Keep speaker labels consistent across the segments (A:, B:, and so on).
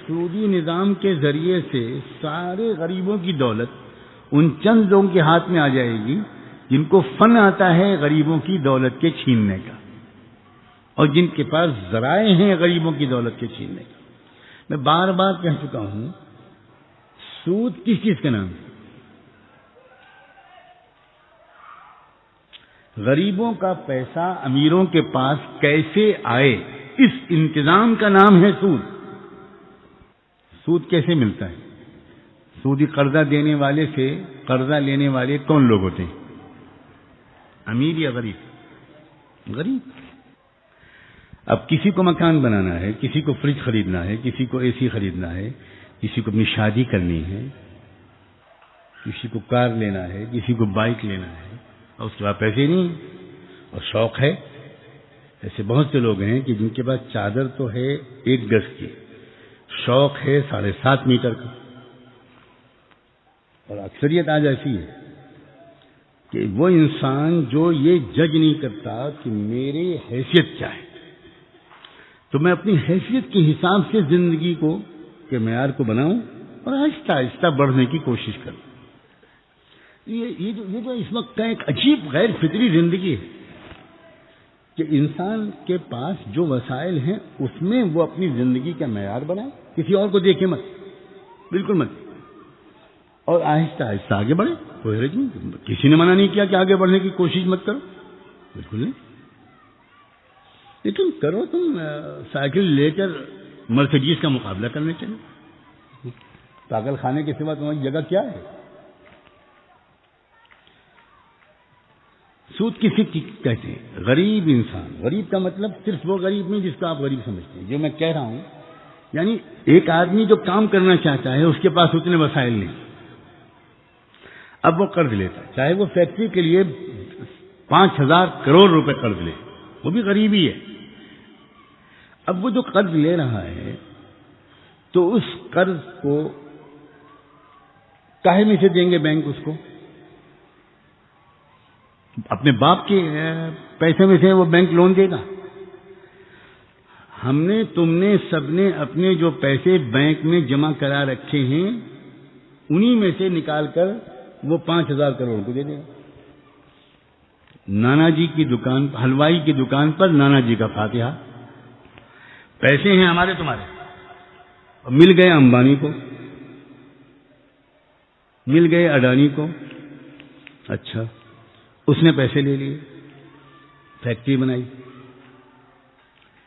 A: سودی نظام کے ذریعے سے سارے غریبوں کی دولت ان چند لوگوں کے ہاتھ میں آ جائے گی جن کو فن آتا ہے غریبوں کی دولت کے چھیننے کا، اور جن کے پاس ذرائع ہیں غریبوں کی دولت کے چھیننے کا۔ میں بار بار کہہ چکا ہوں، سود کس چیز کا نام ہے؟ غریبوں کا پیسہ امیروں کے پاس کیسے آئے، اس انتظام کا نام ہے سود۔ سود کیسے ملتا ہے؟ سودی قرضہ دینے والے سے قرضہ لینے والے کون لوگ ہوتے ہیں؟ امیر یا غریب؟ غریب۔ اب کسی کو مکان بنانا ہے، کسی کو فریج خریدنا ہے، کسی کو اے سی خریدنا ہے، کسی کو اپنی شادی کرنی ہے، کسی کو کار لینا ہے، کسی کو بائک لینا ہے، اور اس کے بعد پیسے نہیں اور شوق ہے۔ ایسے بہت سے لوگ ہیں کہ جن کے پاس چادر تو ہے 1 گز کی، شوق ہے 7.5 میٹر کا، اور اکثریت آج ایسی ہے کہ وہ انسان جو یہ جج نہیں کرتا کہ میری حیثیت کیا ہے، تو میں اپنی حیثیت کے حساب سے زندگی کو کے معیار کو بناؤں اور آہستہ آہستہ بڑھنے کی کوشش کروں۔ یہ جو اس وقت کا ایک عجیب غیر فطری زندگی ہے کہ انسان کے پاس جو وسائل ہیں اس میں وہ اپنی زندگی کا معیار بنائے، کسی اور کو دیکھے مت، بالکل مت، اور آہستہ آہستہ آگے بڑھے۔ کوئی حرج نہیں، کسی نے منع نہیں کیا کہ آگے بڑھنے کی کوشش مت کرو، بالکل نہیں، لیکن کرو تم سائیکل لے کر مرسیڈیز کا مقابلہ کرنے چلے۔ پاگل خانے کے سوا تمہاری جگہ کیا ہے؟ سود کسی کہتے ہیں؟ غریب انسان۔ غریب کا مطلب صرف وہ غریب نہیں جس کو آپ غریب سمجھتے ہیں۔ جو میں کہہ رہا ہوں، یعنی ایک آدمی جو کام کرنا چاہتا ہے اس کے پاس اتنے وسائل نہیں، اب وہ قرض لیتا ہے، چاہے وہ فیکٹری کے لیے 5,000 کروڑ روپے قرض لے، وہ بھی غریب ہی ہے۔ اب وہ جو قرض لے رہا ہے تو اس قرض کو کاہے میں سے دیں گے بینک اس کو؟ اپنے باپ کے پیسے میں سے وہ بینک لون دے گا؟ ہم نے، تم نے، سب نے اپنے جو پیسے بینک میں جمع کرا رکھے ہیں انہی میں سے نکال کر وہ 5,000 کروڑ کو دے دے گا۔ نانا جی کی دکان، حلوائی کی دکان پر نانا جی کا فاتحہ، پیسے ہیں ہمارے تمہارے، اور مل گئے امبانی کو، مل گئے اڈانی کو۔ اچھا، اس نے پیسے لے لیے، فیکٹری بنائی،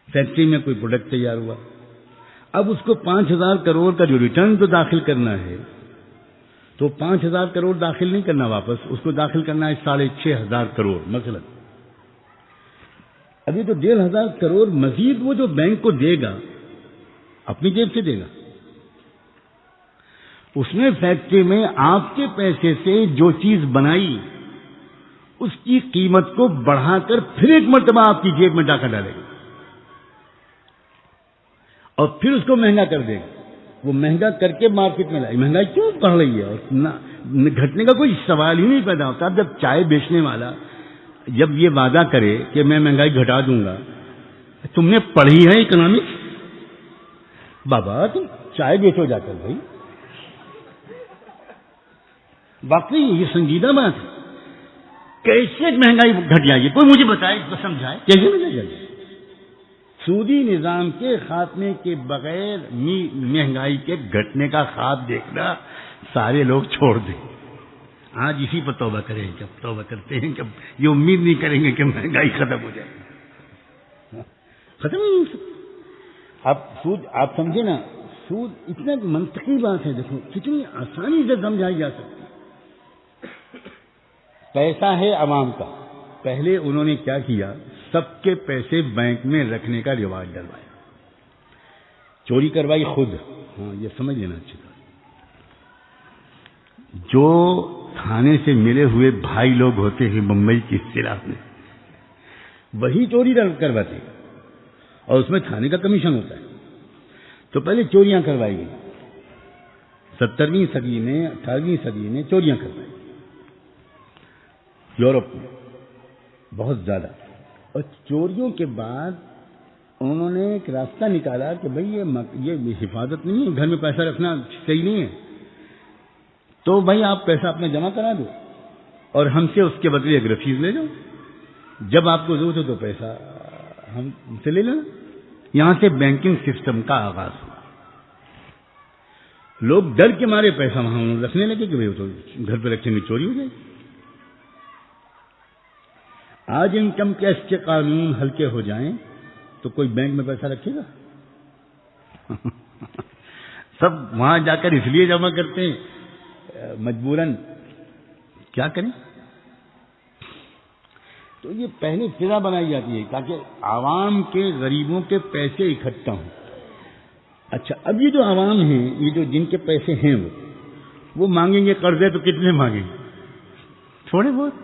A: فیکٹری میں کوئی پروڈکٹ تیار ہوا، اب اس کو 5,000 کروڑ کا جو ریٹرن تو داخل کرنا ہے، تو 5,000 کروڑ داخل نہیں کرنا واپس، اس کو داخل کرنا ہے 6,500 کروڑ مثلا۔ ابھی تو 1,500 کروڑ مزید وہ جو بینک کو دے گا اپنی جیب سے دے گا۔ اس نے فیکٹری میں آپ کے پیسے سے جو چیز بنائی اس کی قیمت کو بڑھا کر پھر ایک مرتبہ آپ کی جیب میں ڈاکہ ڈالے گا، اور پھر اس کو مہنگا کر دے گا۔ وہ مہنگا کر کے مارکیٹ میں لائی، مہنگائی کیوں بڑھ رہی ہے، اور گھٹنے کا کوئی سوال ہی نہیں پیدا ہوتا۔ جب چائے بیچنے والا جب یہ وعدہ کرے کہ میں مہنگائی گھٹا دوں گا، تم نے پڑھی ہے اکنامکس؟ بابا تم چائے بیچو جا کر بھائی، واقعی یہ سنجیدہ بات ہے۔ کیسے مہنگائی گھٹ جائے گی؟ کوئی مجھے بتائے، سمجھائے کیسے ملے گا؟ سودی نظام کے خاتمے کے بغیر مہنگائی کے گھٹنے کا خواب دیکھنا سارے لوگ چھوڑ دیں۔ آج اسی پر توبہ کریں، جب توبہ کرتے ہیں جب یہ امید نہیں کریں گے کہ مہنگائی ختم ہو جائے، ختم نہیں ہو سکتی۔ اب سود آپ سمجھے نا، سود اتنا منطقی بات ہے، دیکھو کتنی آسانی سے سمجھائی جا سکتی۔ پیسہ ہے عوام کا، پہلے انہوں نے کیا کیا، سب کے پیسے بینک میں رکھنے کا رواج ڈلوایا، چوری کروائی خود۔ ہاں یہ سمجھ لینا چاہیے، جو تھانے سے ملے ہوئے بھائی لوگ ہوتے ہیں ممبئی کی اصطلاح میں، وہی چوری کرواتے ہیں، اور اس میں تھانے کا کمیشن ہوتا ہے۔ تو پہلے چوریاں کروائی گئی، 17ویں صدی میں، 18ویں صدی میں چوریاں کروائی یورپ میں بہت زیادہ، اور چوریوں کے بعد انہوں نے ایک راستہ نکالا کہ بھئی یہ حفاظت نہیں ہے، گھر میں پیسہ رکھنا صحیح نہیں ہے، تو بھائی آپ پیسہ اپنا جمع کرا دو اور ہم سے اس کے بدلے ایک رسید لے جاؤ، جب آپ کو ضرورت ہو تو پیسہ ہم سے لے لینا۔ یہاں سے بینکنگ سسٹم کا آغاز ہوا۔ لوگ ڈر کے مارے پیسہ وہاں رکھنے لگے کہ بھئی وہ تو گھر پہ رکھیں گے چوری ہو جائے گی۔ آج انکم ٹیکس کے قانون ہلکے ہو جائیں تو کوئی بینک میں پیسہ رکھے گا؟ سب وہاں جا کر اس لیے جمع کرتے ہیں مجبوراً، کیا کریں؟ تو یہ پہلے فضا بنائی جاتی ہے تاکہ عوام کے غریبوں کے پیسے اکٹھا ہوں۔ اچھا، اب یہ جو عوام ہیں، یہ جو جن کے پیسے ہیں وہ مانگیں گے قرضے تو کتنے مانگیں گے؟ تھوڑے بہت،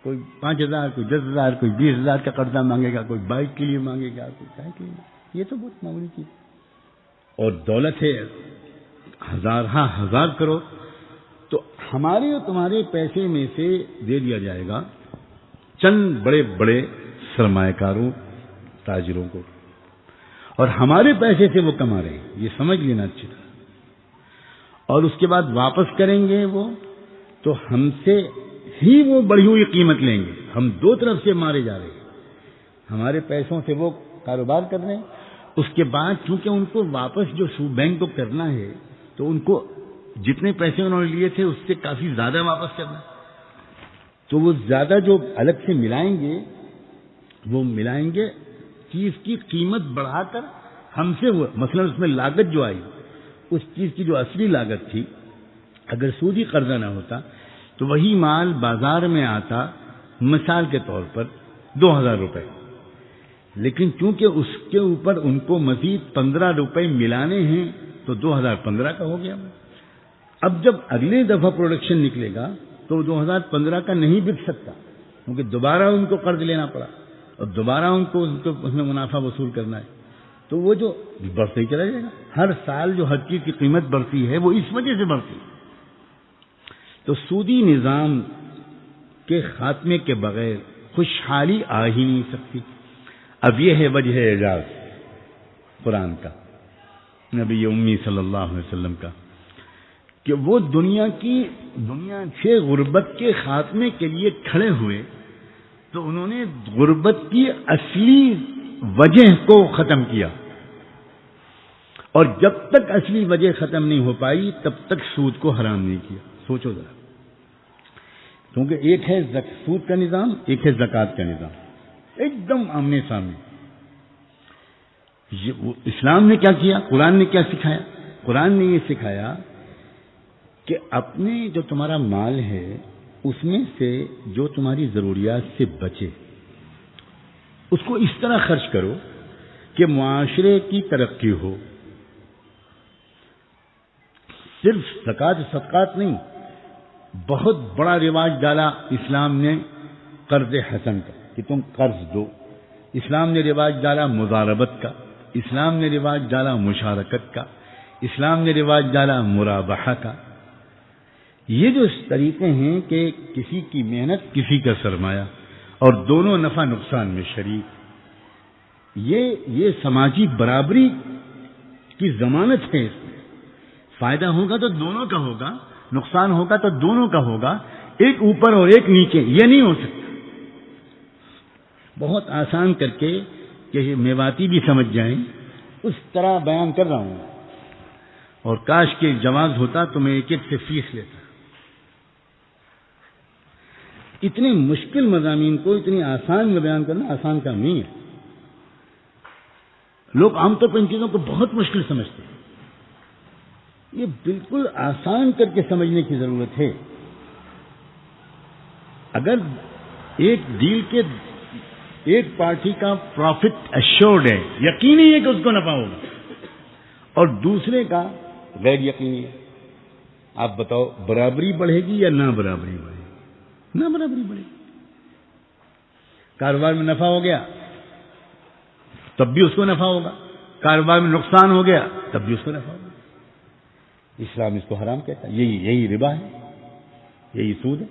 A: کوئی 5,000، کوئی 10,000، کوئی 20,000 کا قرضہ مانگے گا، کوئی بائک کے لیے مانگے گا، کوئی کیا کے لیے، یہ تو بہت معمولی چیز۔ اور دولت ہے ہزار کروڑ، تو ہمارے اور تمہارے پیسے میں سے دے دیا جائے گا چند بڑے بڑے سرمایہ کاروں، تاجروں کو، اور ہمارے پیسے سے وہ کما رہے ہیں، یہ سمجھ لینا اچھی طرح۔ اور اس کے بعد واپس کریں گے وہ تو ہم سے ہی وہ بڑھی ہوئی قیمت لیں گے۔ ہم دو طرف سے مارے جا رہے ہیں، ہمارے پیسوں سے وہ کاروبار کر رہے ہیں، اس کے بعد چونکہ ان کو واپس جو بینک کو کرنا ہے تو ان کو جتنے پیسے انہوں نے لیے تھے اس سے کافی زیادہ واپس کرنا ہے، تو وہ زیادہ جو الگ سے ملائیں گے وہ ملائیں گے چیز کی قیمت بڑھا کر ہم سے، وہ مثلا اس میں لاگت جو آئی، اس چیز کی جو اصلی لاگت تھی، اگر سودی قرضہ نہ ہوتا تو وہی مال بازار میں آتا مثال کے طور پر 2,000 روپے، لیکن چونکہ اس کے اوپر ان کو مزید 15 روپے ملانے ہیں تو 2015 کا ہو گیا۔ اب جب اگلی دفعہ پروڈکشن نکلے گا تو 2015 کا نہیں بک سکتا، کیونکہ دوبارہ ان کو قرض لینا پڑا اور دوبارہ ان کو اس میں منافع وصول کرنا ہے، تو وہ جو بڑھتے ہی چلا جائے گا۔ ہر سال جو ہر چیز کی قیمت بڑھتی ہے وہ اس وجہ سے بڑھتی ہے۔ تو سودی نظام کے خاتمے کے بغیر خوشحالی آ ہی نہیں سکتی۔ اب یہ ہے وجہ اعجاز قرآن کا، نبی امی صلی اللہ علیہ وسلم کا، کہ وہ دنیا سے غربت کے خاتمے کے لیے کھڑے ہوئے تو انہوں نے غربت کی اصلی وجہ کو ختم کیا، اور جب تک اصلی وجہ ختم نہیں ہو پائی تب تک سود کو حرام نہیں کیا۔ سوچو ذرا، کیونکہ ایک ہے سود کا نظام، ایک ہے زکوٰۃ کا نظام، ایک دم آمنے سامنے۔ اسلام نے کیا کیا، قرآن نے کیا سکھایا؟ قرآن نے یہ سکھایا کہ اپنے جو تمہارا مال ہے اس میں سے جو تمہاری ضروریات سے بچے اس کو اس طرح خرچ کرو کہ معاشرے کی ترقی ہو۔ صرف زکوٰۃ صدقات نہیں، بہت بڑا رواج ڈالا اسلام نے قرض حسن کا کہ تم قرض دو۔ اسلام نے رواج ڈالا مضاربت کا، اسلام نے رواج ڈالا مشارکت کا، اسلام نے رواج ڈالا مرابحہ کا۔ یہ جو طریقے ہیں کہ کسی کی محنت کسی کا سرمایہ اور دونوں نفع نقصان میں شریک، یہ سماجی برابری کی ضمانت ہے۔ اس میں فائدہ ہوگا تو دونوں کا ہوگا، نقصان ہوگا تو دونوں کا ہوگا، ایک اوپر اور ایک نیچے یہ نہیں ہو سکتا۔ بہت آسان کر کے کہ میواتی بھی سمجھ جائیں اس طرح بیان کر رہا ہوں، اور کاش کے جواز ہوتا تو میں ایک ایک سے فیس لیتا۔ اتنے مشکل مضامین کو اتنی آسان میں بیان کرنا آسان کام نہیں ہے۔ لوگ عام طور پر ان چیزوں کو بہت مشکل سمجھتے ہیں، یہ بالکل آسان کر کے سمجھنے کی ضرورت ہے۔ اگر ایک ڈیل کے ایک پارٹی کا پروفٹ ایشورڈ ہے، یقینی ہے کہ اس کو نفع ہوگا، اور دوسرے کا غیر یقینی ہے، آپ بتاؤ برابری بڑھے گی یا نہ برابری بڑھے گی؟ نہ برابری بڑھے گی۔ کاروبار میں نفع ہو گیا تب بھی اس کو نفع ہوگا، کاروبار میں نقصان ہو گیا تب بھی اس کو نفع ہوگا۔ اسلام اس کو حرام کہتا ہے، یہی ربا ہے، یہی سود ہے۔